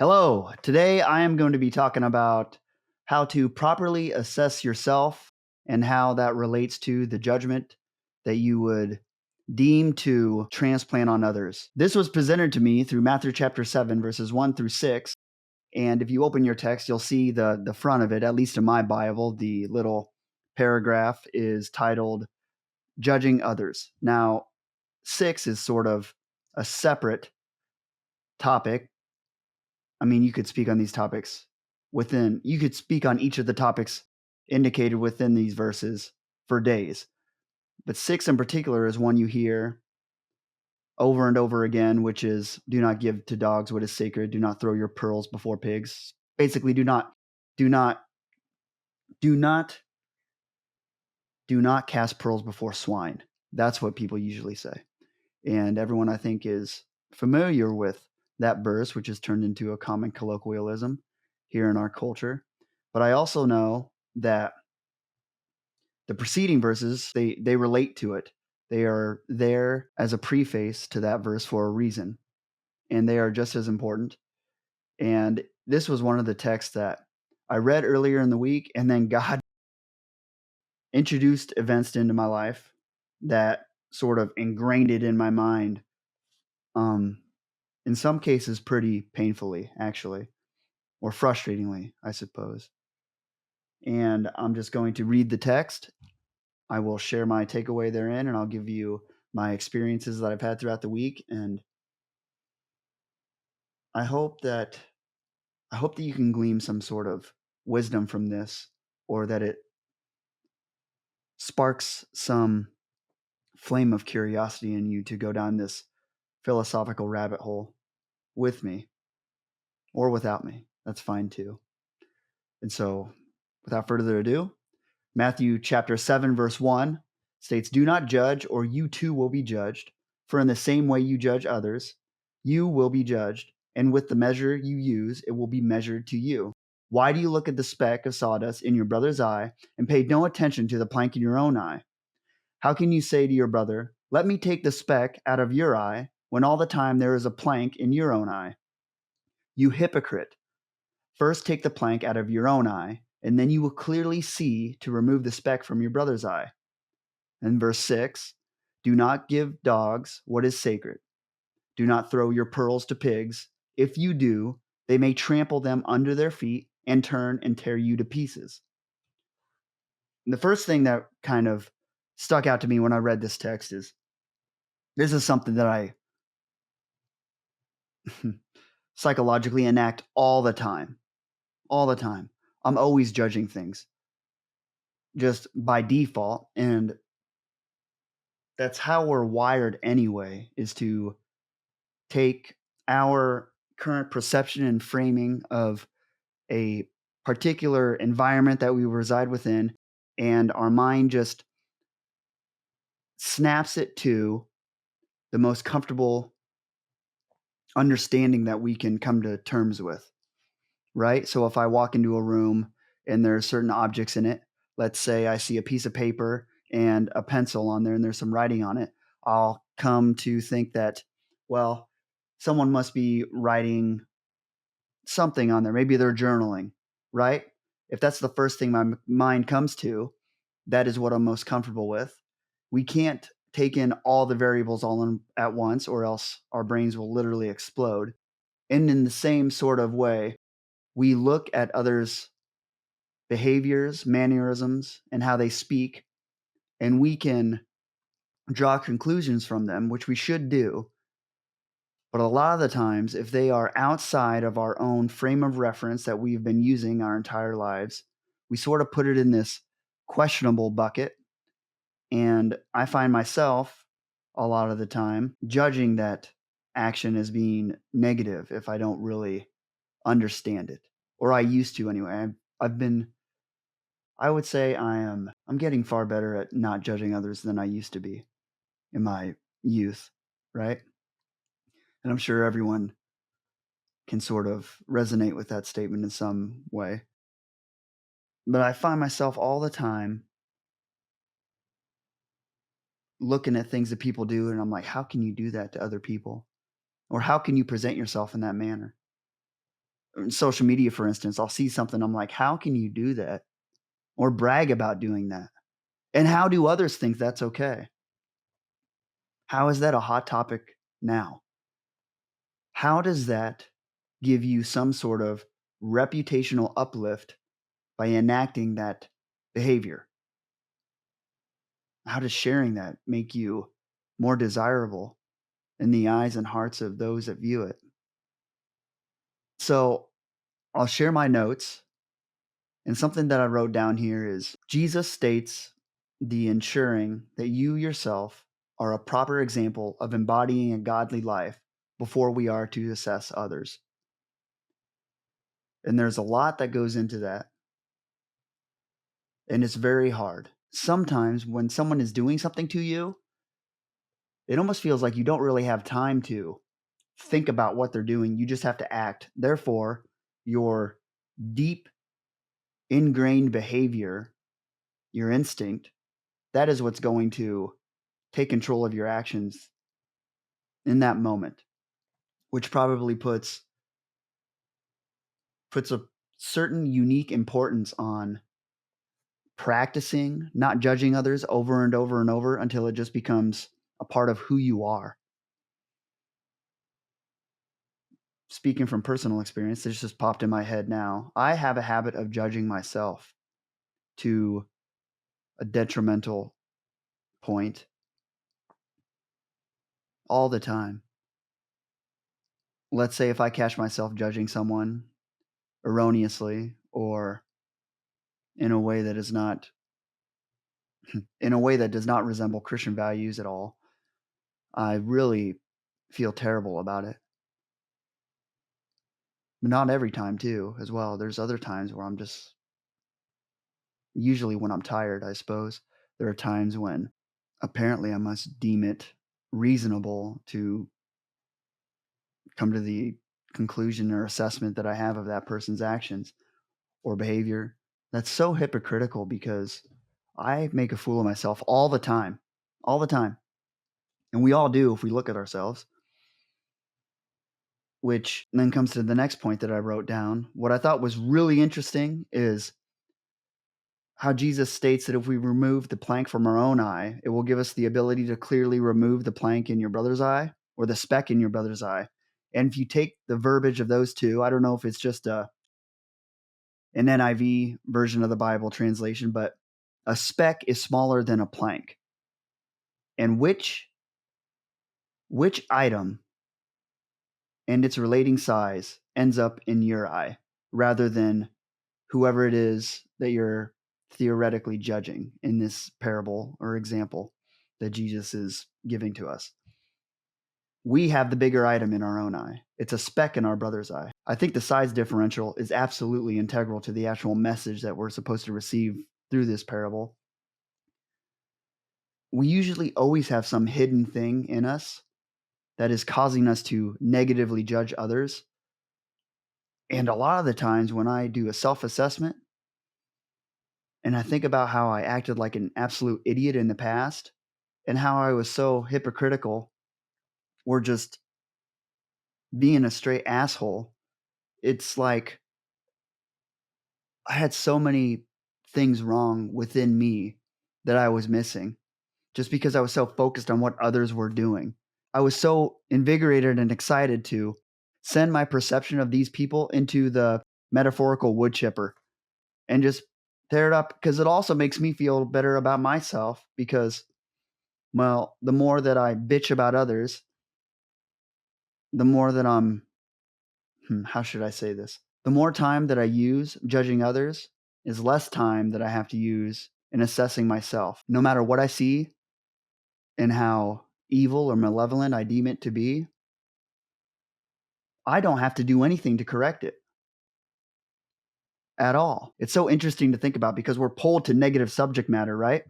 Hello. Today I am going to be talking about how to properly assess yourself and how that relates to the judgment that you would deem to transplant on others. This was presented to me through Matthew chapter 7, verses 1 through 6. And if you open your text, you'll see the front of it, at least in my Bible, the little paragraph is titled Judging Others. Now, 6 is sort of a separate topic. I mean, you could speak on these topics you could speak on each of the topics indicated within these verses for days. But 6 in particular is one you hear over and over again, which is do not give to dogs what is sacred, do not throw your pearls before pigs. Basically, do not do not do not do not cast pearls before swine. That's what people usually say. And everyone I think is familiar with that verse, which has turned into a common colloquialism here in our culture. But I also know that the preceding verses, they relate to it. They are there as a preface to that verse for a reason, and they are just as important. And this was one of the texts that I read earlier in the week, and then God introduced events into my life that sort of ingrained it in my mind. In some cases, pretty painfully, actually, or frustratingly, I suppose. And I'm just going to read the text. I will share my takeaway therein, and I'll give you my experiences that I've had throughout the week. And I hope that you can glean some sort of wisdom from this, or that it sparks some flame of curiosity in you to go down this philosophical rabbit hole with me or without me. That's fine too. And so, without further ado, Matthew chapter 7, verse 1 states, "Do not judge, or you too will be judged. For in the same way you judge others, you will be judged. And with the measure you use, it will be measured to you. Why do you look at the speck of sawdust in your brother's eye and pay no attention to the plank in your own eye? How can you say to your brother, 'Let me take the speck out of your eye,' when all the time there is a plank in your own eye? You hypocrite! First take the plank out of your own eye, and then you will clearly see to remove the speck from your brother's eye." And verse 6, "Do not give dogs what is sacred. Do not throw your pearls to pigs. If you do, they may trample them under their feet and turn and tear you to pieces." And the first thing that kind of stuck out to me when I read this text is this is something that I psychologically enact all the time. All the time. I'm always judging things just by default. And that's how we're wired anyway, is to take our current perception and framing of a particular environment that we reside within, and our mind just snaps it to the most comfortable understanding that we can come to terms with, right? So if I walk into a room and there are certain objects in it, let's say I see a piece of paper and a pencil on there and there's some writing on it, I'll come to think that, well, someone must be writing something on there. Maybe they're journaling, right? If that's the first thing my mind comes to, that is what I'm most comfortable with. We can't take in all the variables all in at once, or else our brains will literally explode. And in the same sort of way, we look at others' behaviors, mannerisms, and how they speak, and we can draw conclusions from them, which we should do. But a lot of the times, if they are outside of our own frame of reference that we've been using our entire lives, we sort of put it in this questionable bucket. And I find myself a lot of the time judging that action as being negative if I don't really understand it, or I used to anyway. I would say I'm getting far better at not judging others than I used to be in my youth, right? And I'm sure everyone can sort of resonate with that statement in some way. But I find myself all the time looking at things that people do, and I'm like, how can you do that to other people? Or how can you present yourself in that manner? social media, for instance, I'll see something, I'm like, "How can you do that?" Or brag about doing that. And how do others think that's okay? How is that a hot topic now? How does that give you some sort of reputational uplift by enacting that behavior? How does sharing that make you more desirable in the eyes and hearts of those that view it? So I'll share my notes. And something that I wrote down here is Jesus states the ensuring that you yourself are a proper example of embodying a godly life before we are to assess others. And there's a lot that goes into that. And it's very hard. Sometimes when someone is doing something to you, it almost feels like you don't really have time to think about what they're doing. You just have to act. Therefore, your deep ingrained behavior, your instinct, that is what's going to take control of your actions in that moment, which probably puts a certain unique importance on practicing not judging others over and over and over until it just becomes a part of who you are. Speaking from personal experience, this just popped in my head now. I have a habit of judging myself to a detrimental point all the time. Let's say if I catch myself judging someone erroneously or in a way that is not in a way that does not resemble Christian values at all, I really feel terrible about it. But not every time too, as well. There's other times where I'm just usually when I'm tired, I suppose. There are times when apparently I must deem it reasonable to come to the conclusion or assessment that I have of that person's actions or behavior. That's so hypocritical because I make a fool of myself all the time. All the time. And we all do if we look at ourselves. Which then comes to the next point that I wrote down. What I thought was really interesting is how Jesus states that if we remove the plank from our own eye, it will give us the ability to clearly remove the plank in your brother's eye or the speck in your brother's eye. And if you take the verbiage of those two, I don't know if it's just an NIV version of the Bible translation, but a speck is smaller than a plank. And which item and its relating size ends up in your eye rather than whoever it is that you're theoretically judging in this parable or example that Jesus is giving to us. We have the bigger item in our own eye. It's a speck in our brother's eye. I think the size differential is absolutely integral to the actual message that we're supposed to receive through this parable. We usually always have some hidden thing in us that is causing us to negatively judge others. And a lot of the times when I do a self assessment, and I think about how I acted like an absolute idiot in the past and how I was so hypocritical or just being a straight asshole. It's like I had so many things wrong within me that I was missing just because I was so focused on what others were doing. I was so invigorated and excited to send my perception of these people into the metaphorical wood chipper and just tear it up because it also makes me feel better about myself because well, the more that I bitch about others, the more that how should I say this? The more time that I use judging others is less time that I have to use in assessing myself. No matter what I see and how evil or malevolent I deem it to be, I don't have to do anything to correct it at all. It's so interesting to think about because we're pulled to negative subject matter, right?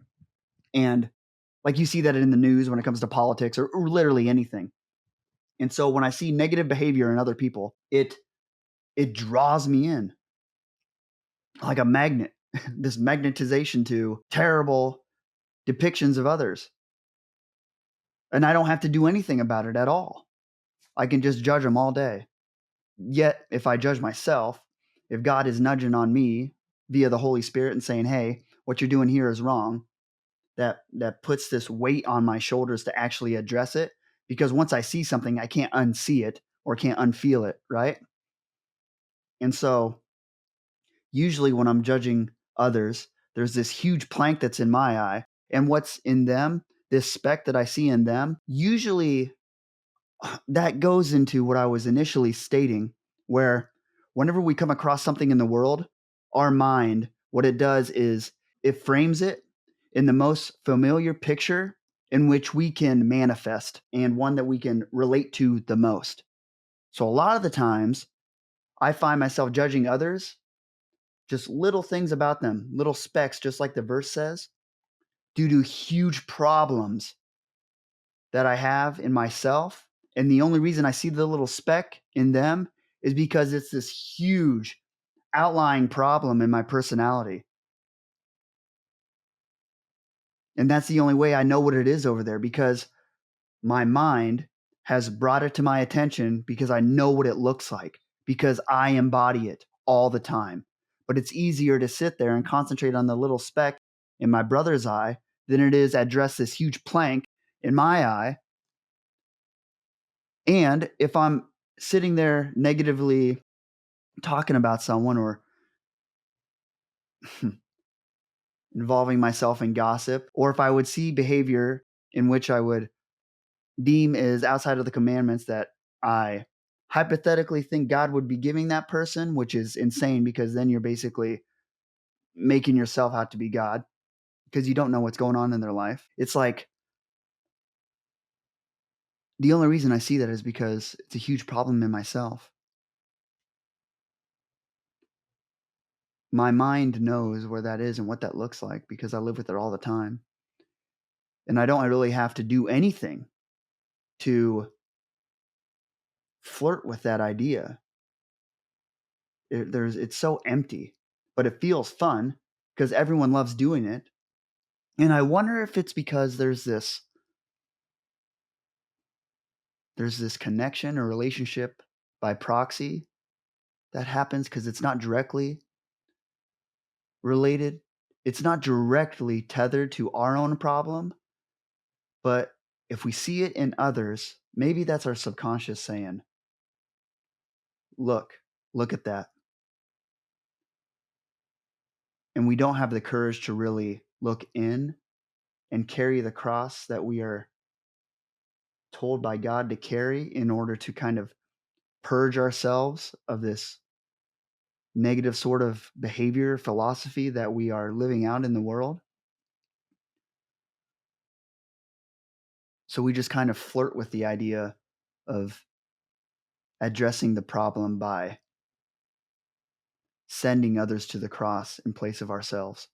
And like you see that in the news when it comes to politics or literally anything. And so when I see negative behavior in other people, it draws me in like a magnet, this magnetization to terrible depictions of others. And I don't have to do anything about it at all. I can just judge them all day. Yet, if I judge myself, if God is nudging on me via the Holy Spirit and saying, "Hey, what you're doing here is wrong," that puts this weight on my shoulders to actually address it. Because once I see something, I can't unsee it or can't unfeel it, right? And so, usually when I'm judging others, there's this huge plank that's in my eye, and what's in them, this speck that I see in them, usually that goes into what I was initially stating, where whenever we come across something in the world, our mind, what it does is it frames it in the most familiar picture in which we can manifest and one that we can relate to the most. So a lot of the times, I find myself judging others, just little things about them, little specks, just like the verse says, due to huge problems that I have in myself. And the only reason I see the little speck in them is because it's this huge outlying problem in my personality. And that's the only way I know what it is over there because my mind has brought it to my attention because I know what it looks like, because I embody it all the time. But it's easier to sit there and concentrate on the little speck in my brother's eye than it is address this huge plank in my eye. And if I'm sitting there negatively talking about someone or involving myself in gossip, or if I would see behavior in which I would deem is outside of the commandments that I hypothetically think God would be giving that person, which is insane because then you're basically making yourself out to be God because you don't know what's going on in their life. It's like the only reason I see that is because it's a huge problem in myself. My mind knows where that is and what that looks like because I live with it all the time. And I don't really have to do anything to flirt with that idea. It's so empty, but it feels fun because everyone loves doing it. And I wonder if it's because there's this connection or relationship by proxy that happens because it's not directly related. It's not directly tethered to our own problem, but if we see it in others, maybe that's our subconscious saying, "Look, look at that." And we don't have the courage to really look in and carry the cross that we are told by God to carry in order to kind of purge ourselves of this negative sort of behavior philosophy that we are living out in the world. So we just kind of flirt with the idea of addressing the problem by sending others to the cross in place of ourselves.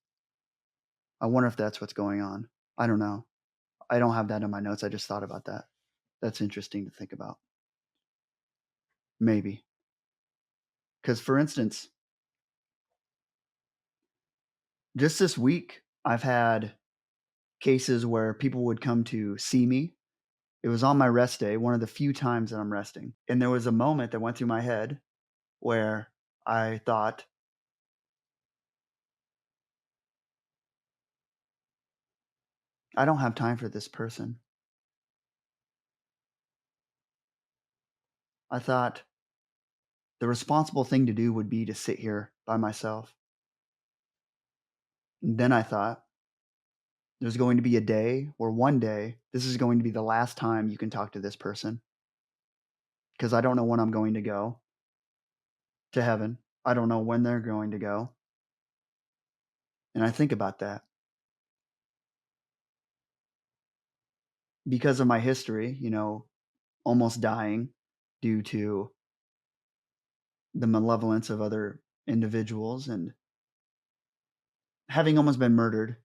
I wonder if that's what's going on. I don't know. I don't have that in my notes. I just thought about that. That's interesting to think about. Maybe. Because, for instance, just this week, I've had cases where people would come to see me. It was on my rest day, one of the few times that I'm resting. And there was a moment that went through my head where I thought, I don't have time for this person. I thought the responsible thing to do would be to sit here by myself. And then I thought, there's going to be a day where one day this is going to be the last time you can talk to this person because I don't know when I'm going to go to heaven. I don't know when they're going to go. And I think about that because of my history, almost dying due to the malevolence of other individuals and having almost been murdered.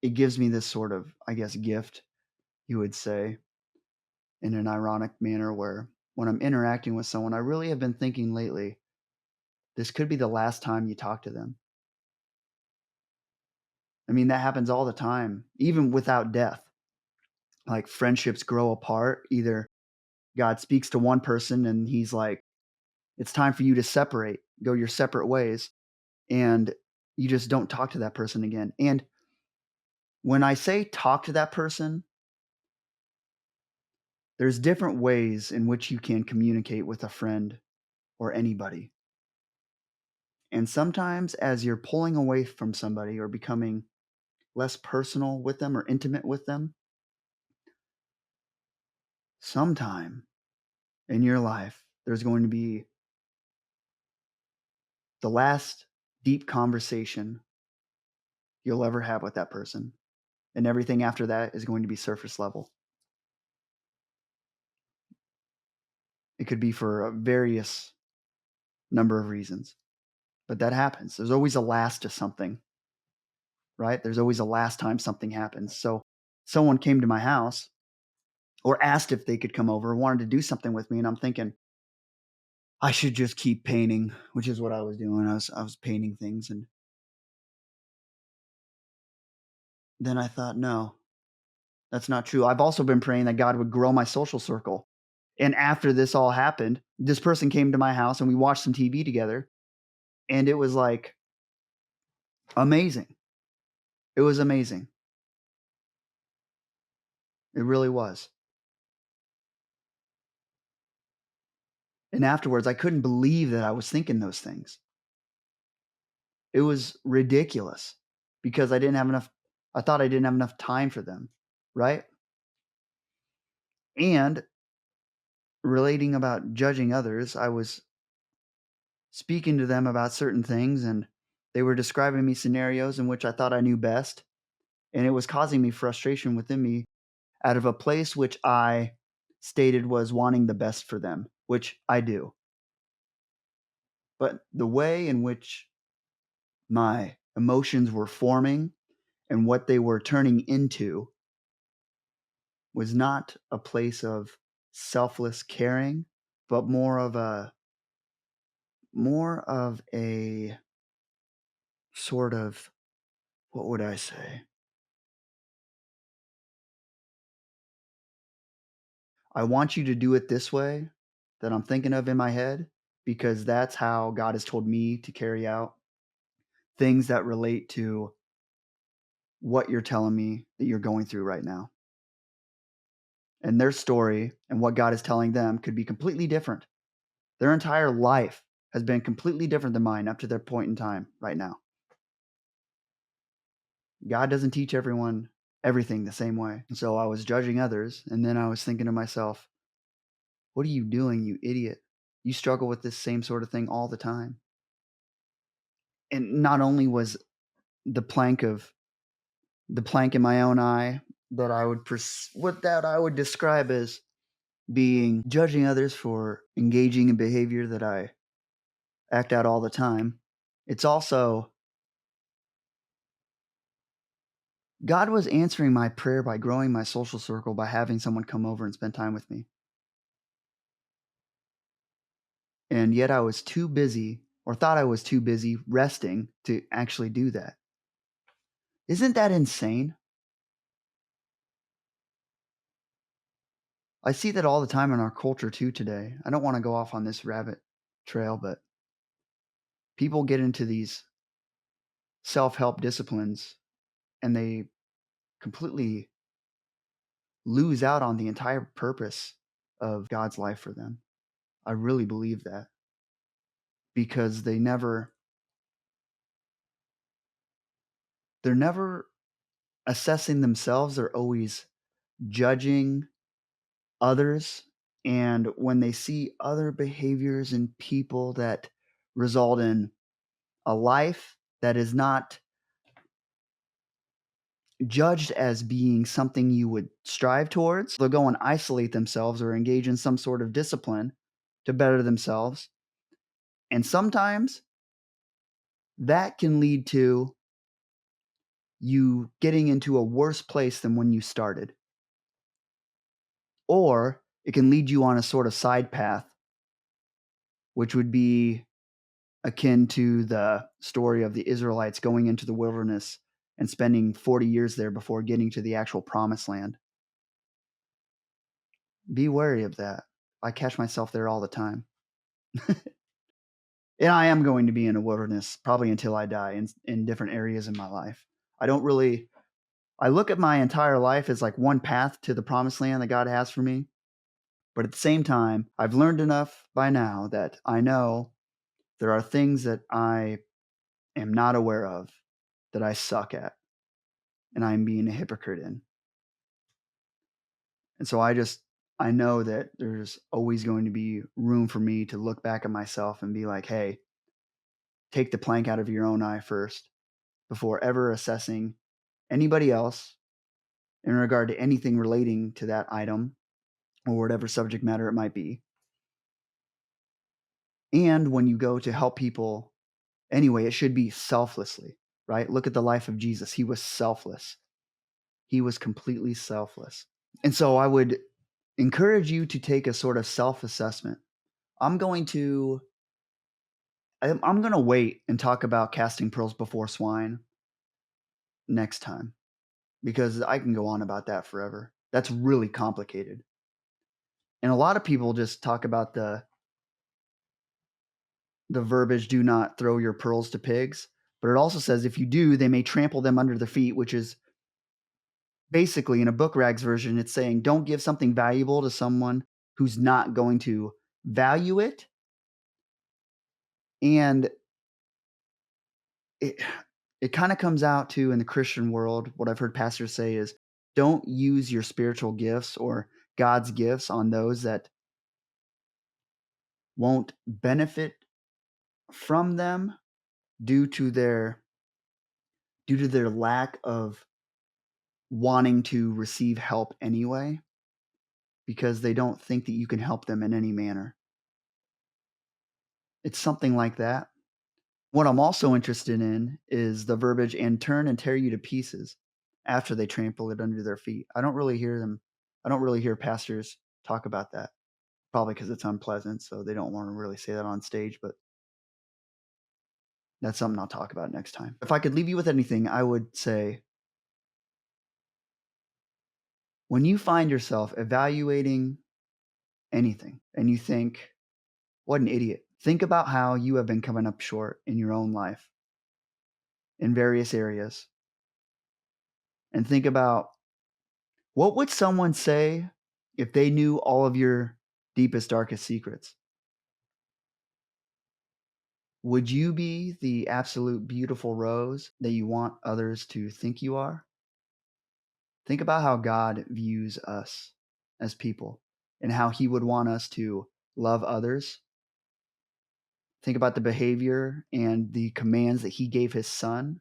It gives me this sort of, I guess, gift, you would say, in an ironic manner where when I'm interacting with someone, I really have been thinking lately, this could be the last time you talk to them. I mean, that happens all the time, even without death. Like friendships grow apart. Either God speaks to one person and he's like, It's time for you to separate, go your separate ways, and you just don't talk to that person again. And when I say talk to that person, there's different ways in which you can communicate with a friend or anybody. And sometimes as you're pulling away from somebody or becoming less personal with them or intimate with them, sometime in your life, there's going to be the last deep conversation you'll ever have with that person. And everything after that is going to be surface level. It could be for a various number of reasons, but that happens. There's always a last to something, right? There's always a last time something happens. So someone came to my house or asked if they could come over, wanted to do something with me, and I'm thinking, I should just keep painting, which is what I was doing. I was painting things, and then I thought, no, that's not true. I've also been praying that God would grow my social circle. And after this all happened, this person came to my house and we watched some TV together, and it was like amazing. It was amazing. It really was. And afterwards, I couldn't believe that I was thinking those things. It was ridiculous because I thought I didn't have enough time for them, right? And relating about judging others, I was speaking to them about certain things, and they were describing me scenarios in which I thought I knew best, and it was causing me frustration within me out of a place which I stated was wanting the best for them, which I do. But the way in which my emotions were forming and what they were turning into was not a place of selfless caring, but more of a sort of, what would I say? I want you to do it this way that I'm thinking of in my head because that's how God has told me to carry out things that relate to what you're telling me that you're going through right now. And their story and what God is telling them could be completely different. Their entire life has been completely different than mine up to their point in time right now. God doesn't teach everyone everything the same way. And so I was judging others, and then I was thinking to myself, what are you doing, you idiot? You struggle with this same sort of thing all the time. And not only was the plank of the plank in my own eye that I would describe as being judging others for engaging in behavior that I act out all the time. It's also God was answering my prayer by growing my social circle by having someone come over and spend time with me. And yet I was too busy or thought I was too busy resting to actually do that. Isn't that insane? I see that all the time in our culture too today. I don't want to go off on this rabbit trail, but people get into these self-help disciplines and they completely lose out on the entire purpose of God's life for them. I really believe that because they're never assessing themselves, they're always judging others, and when they see other behaviors in people that result in a life that is not judged as being something you would strive towards, they'll go and isolate themselves or engage in some sort of discipline to better themselves. And sometimes that can lead to you getting into a worse place than when you started. Or it can lead you on a sort of side path, which would be akin to the story of the Israelites going into the wilderness and spending 40 years there before getting to the actual promised land. Be wary of that. I catch myself there all the time. And I am going to be in a wilderness probably until I die in different areas in my life. I don't really I look at my entire life as like one path to the promised land that God has for me. But at the same time, I've learned enough by now that I know there are things that I am not aware of that I suck at and I'm being a hypocrite in. And so I know that there's always going to be room for me to look back at myself and be like, hey, take the plank out of your own eye first before ever assessing anybody else in regard to anything relating to that item or whatever subject matter it might be. And when you go to help people anyway, it should be selflessly, right? Look at the life of Jesus. He was selfless. He was completely selfless. And so I would encourage you to take a sort of self-assessment. I'm going to I'm going to wait and talk about casting pearls before swine next time because I can go on about that forever. That's really complicated. And a lot of people just talk about the verbiage do not throw your pearls to pigs, but it also says if you do, they may trample them under their feet, which is basically in a book rags version, it's saying don't give something valuable to someone who's not going to value it. And it it kind of comes out to in the Christian world, what I've heard pastors say is don't use your spiritual gifts or God's gifts on those that won't benefit from them due to their lack of wanting to receive help anyway because they don't think that you can help them in any manner. It's something like that. What I'm also interested in is the verbiage "and turn and tear you to pieces" after they trample it under their feet. I don't really hear pastors talk about that, probably because it's unpleasant, so they don't wanna really say that on stage, but that's something I'll talk about next time. If I could leave you with anything, I would say when you find yourself evaluating anything and you think, "What an idiot," think about how you have been coming up short in your own life in various areas, and think about what would someone say if they knew all of your deepest, darkest secrets? Would you be the absolute beautiful rose that you want others to think you are? Think about how God views us as people and how he would want us to love others. Think about the behavior and the commands that he gave his son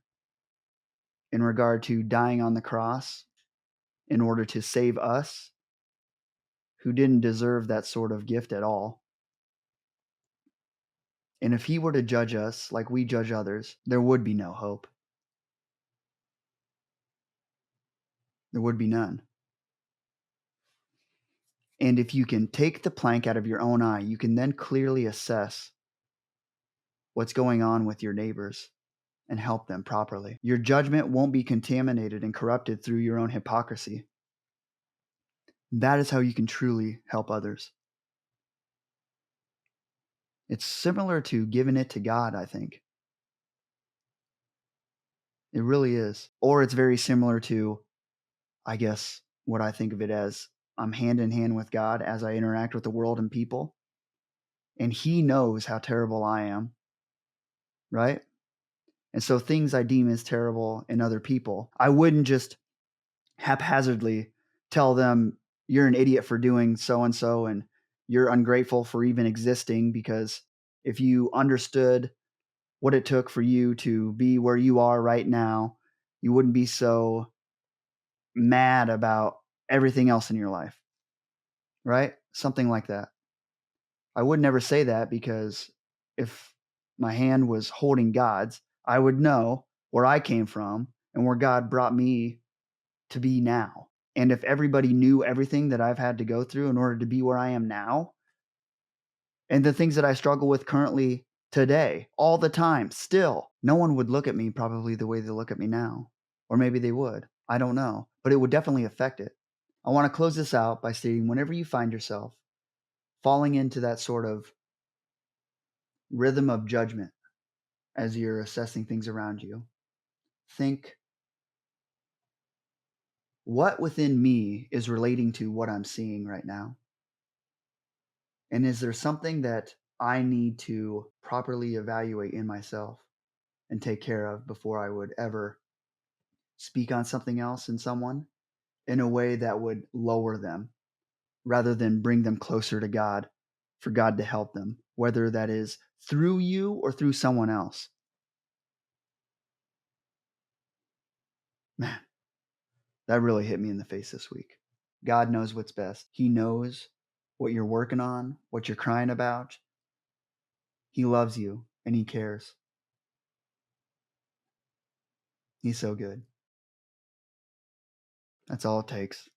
in regard to dying on the cross in order to save us who didn't deserve that sort of gift at all. And if he were to judge us like we judge others, there would be no hope. There would be none. And if you can take the plank out of your own eye, you can then clearly assess what's going on with your neighbors and help them properly. Your judgment won't be contaminated and corrupted through your own hypocrisy. That is how you can truly help others. It's similar to giving it to God, I think. It really is. Or it's very similar to, I guess, what I think of it as I'm hand in hand with God as I interact with the world and people. And he knows how terrible I am, right? And so things I deem as terrible in other people, I wouldn't just haphazardly tell them you're an idiot for doing so and so and you're ungrateful for even existing because if you understood what it took for you to be where you are right now, you wouldn't be so mad about everything else in your life, right? Something like that. I would never say that because if my hand was holding God's, I would know where I came from and where God brought me to be now. And if everybody knew everything that I've had to go through in order to be where I am now, and the things that I struggle with currently today, all the time, still, no one would look at me probably the way they look at me now. Or maybe they would. I don't know. But it would definitely affect it. I want to close this out by stating whenever you find yourself falling into that sort of rhythm of judgment as you're assessing things around you. Think, what within me is relating to what I'm seeing right now? And is there something that I need to properly evaluate in myself and take care of before I would ever speak on something else in someone in a way that would lower them rather than bring them closer to God for God to help them, whether that is through you or through someone else? Man, that really hit me in the face this week. God knows what's best. He knows what you're working on, what you're crying about. He loves you and He cares. He's so good. That's all it takes.